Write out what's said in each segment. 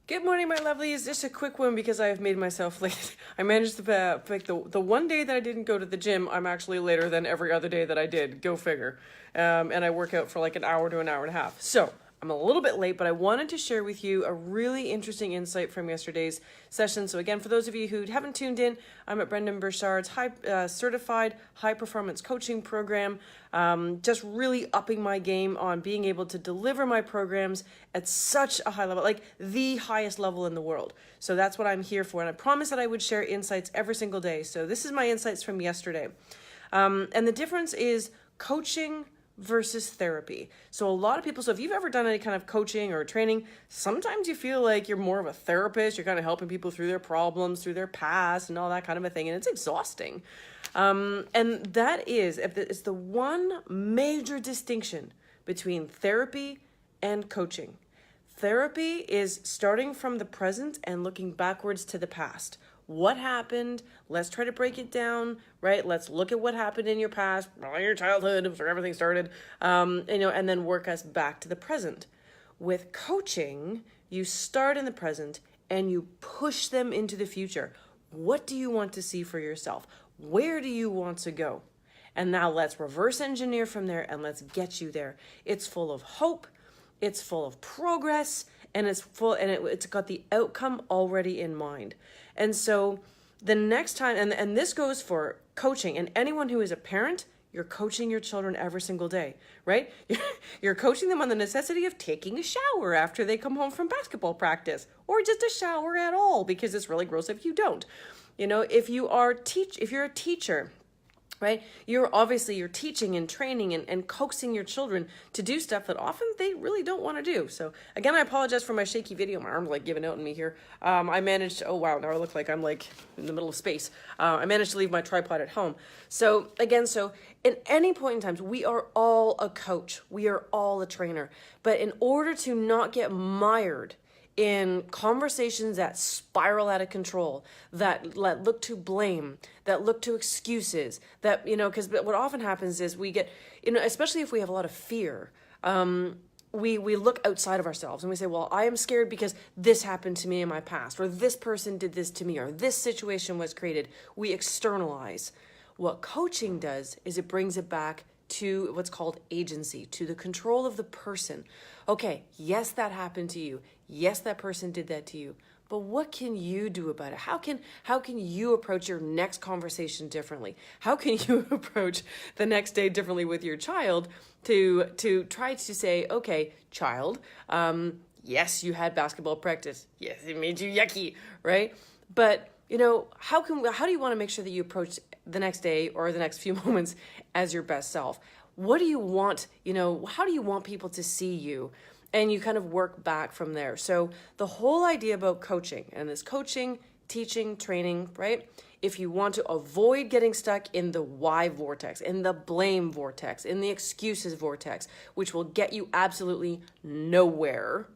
Good morning, my lovelies. Just a quick one because I have made myself late. I managed to pick the one day that I didn't go to the gym. I'm actually later than every other day that I did. Go figure. And I work out for like an hour to an hour and a half. So I'm a little bit late, but I wanted to share with you a really interesting insight from yesterday's session. So again, for those of you who haven't tuned in, I'm at Brendan Burchard's certified high performance coaching program. Just really upping my game on being able to deliver my programs at such a high level, like the highest level in the world. So that's what I'm here for. And I promised that I would share insights every single day. So this is my insights from yesterday. And the difference is coaching versus therapy. So a lot of people, so if you've ever done any kind of coaching or training, sometimes you feel like you're more of a therapist. You're kind of helping people through their problems, through their past and all that kind of a thing. And it's exhausting. And that is, it's the one major distinction between therapy and coaching. Therapy is starting from the present and looking backwards to the past. What happened? Let's try to break it down, right? Let's look at what happened in your past, your childhood, where everything started, and then work us back to the present. With coaching, you start in the present and you push them into the future. What do you want to see for yourself? Where do you want to go? And now let's reverse engineer from there and let's get you there. It's full of hope. It's full of progress, and it's got the outcome already in mind. And so the next time, and this goes for coaching, and anyone who is a parent, you're coaching your children every single day, right? You're coaching them on the necessity of taking a shower after they come home from basketball practice, or just a shower at all, because it's really gross if you don't. If you're a teacher, right? You're teaching and training and coaxing your children to do stuff that often they really don't want to do. So again, I apologize for my shaky video. My arm's like giving out on me here. I managed to, oh wow, now I look like I'm like in the middle of space. I managed to leave my tripod at home. So again, in any point in time, we are all a coach. We are all a trainer. But in order to not get mired in conversations that spiral out of control, that look to blame, that look to excuses, that, because what often happens is we get, especially if we have a lot of fear, we look outside of ourselves and we say, well, I am scared because this happened to me in my past, or this person did this to me, or this situation was created. We externalize. What coaching does is it brings it back to what's called agency, to the control of the person. Okay, yes, that happened to you. Yes, that person did that to you. But what can you do about it? How can you approach your next conversation differently? How can you approach the next day differently with your child to try to say, okay, child, yes, you had basketball practice. Yes, it made you yucky, right? But how do you want to make sure that you approach the next day or the next few moments as your best self? What do you want, how do you want people to see you? And you kind of work back from there. So the whole idea about coaching, and this coaching, teaching, training, right? If you want to avoid getting stuck in the why vortex, in the blame vortex, in the excuses vortex, which will get you absolutely nowhere,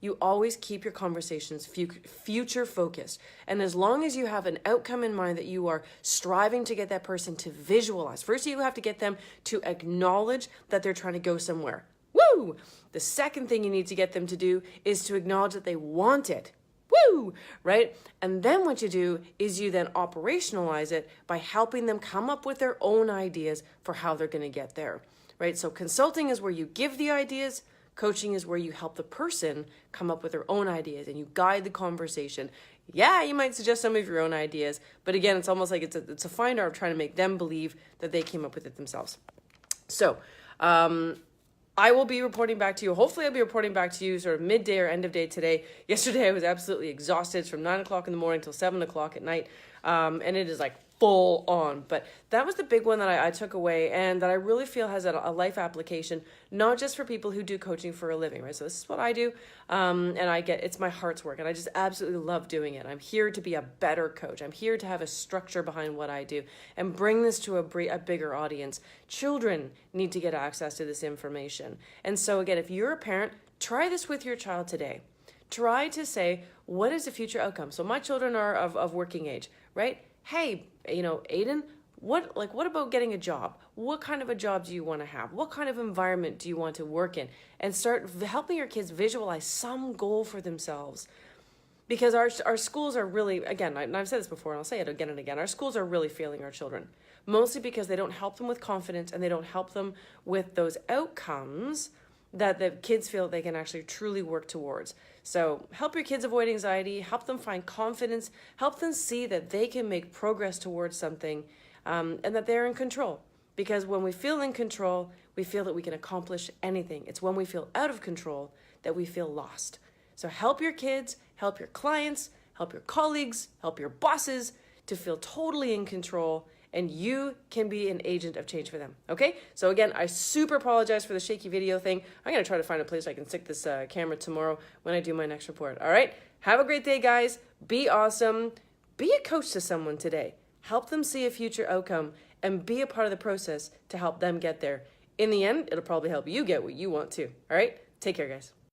you always keep your conversations future focused. And as long as you have an outcome in mind that you are striving to get that person to visualize, first you have to get them to acknowledge that they're trying to go somewhere. Woo! The second thing you need to get them to do is to acknowledge that they want it. Woo! Right? And then what you do is you then operationalize it by helping them come up with their own ideas for how they're going to get there. Right? So consulting is where you give the ideas. Coaching is where you help the person come up with their own ideas and you guide the conversation. Yeah, you might suggest some of your own ideas, but again, it's almost like it's a fine art of trying to make them believe that they came up with it themselves. So, I will be reporting back to you. Hopefully I'll be reporting back to you sort of midday or end of day today. Yesterday I was absolutely exhausted. It's from 9 o'clock in the morning till 7 o'clock at night. And it is like full on. But that was the big one that I took away and that I really feel has a life application, not just for people who do coaching for a living, right? So this is what I do. And it's my heart's work and I just absolutely love doing it. I'm here to be a better coach. I'm here to have a structure behind what I do and bring this to a bigger audience. Children need to get access to this information. And so again, if you're a parent, try this with your child today. Try to say, what is the future outcome? So my children are of working age, right? Hey, Aiden, what about getting a job? What kind of a job do you want to have? What kind of environment do you want to work in? And start helping your kids visualize some goal for themselves. Because our schools are really, again, I've said this before and I'll say it again and again, our schools are really failing our children. Mostly because they don't help them with confidence and they don't help them with those outcomes that the kids feel they can actually truly work towards. So help your kids avoid anxiety, help them find confidence, help them see that they can make progress towards something, and that they're in control. Because when we feel in control, we feel that we can accomplish anything. It's when we feel out of control that we feel lost. So help your kids, help your clients, help your colleagues, help your bosses to feel totally in control, and you can be an agent of change for them, okay? So again, I super apologize for the shaky video thing. I'm gonna try to find a place I can stick this camera tomorrow when I do my next report, all right? Have a great day, guys. Be awesome. Be a coach to someone today. Help them see a future outcome and be a part of the process to help them get there. In the end, it'll probably help you get what you want too, all right? Take care, guys.